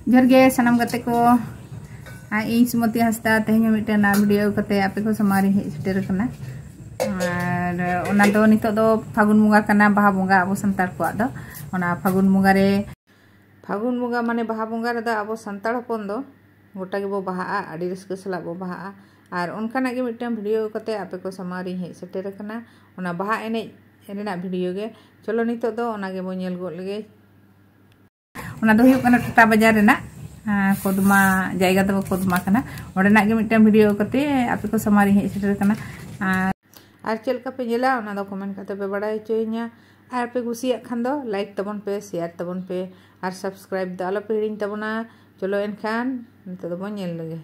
जोहर गे सनाम गाते को इन सुमति हंसदा तेहन मिटन वीडियो कते आपे को समारी हेज सेटर कना और ओना दो नितो दो फागुन मुंगा कना बाहा बुंगा अब संतार को दो ओना फागुन मुंगा माने बाहा बुंगा रे दा अब संतार हपन दो गोटा के बो बाहा आडी रस्क सला बो बाहा और उनकाना के मिटन वीडियो कते आपे को समारी हेज सेटर कना ओना बाहा एने रेना वीडियो गे चलो नितो दो ओना गे बो नेल गो लगे ओना दो हुयुग कना टाटा बाजार रेना कोदमा जायगा दो कोदमा कना ओडेना गे मिटन वीडियो कते आपे को समारी हेज सेटर कना और चल का पे जेला ओना दो कमेंट कते पे बड़ाई चोइना और पे कुसिया खान दो लाइक तबन पे शेयर तबन पे और सब्सक्राइब द आलो पे हिड़िंग तबना चलो एनखान नितो दो बो नेल लगे।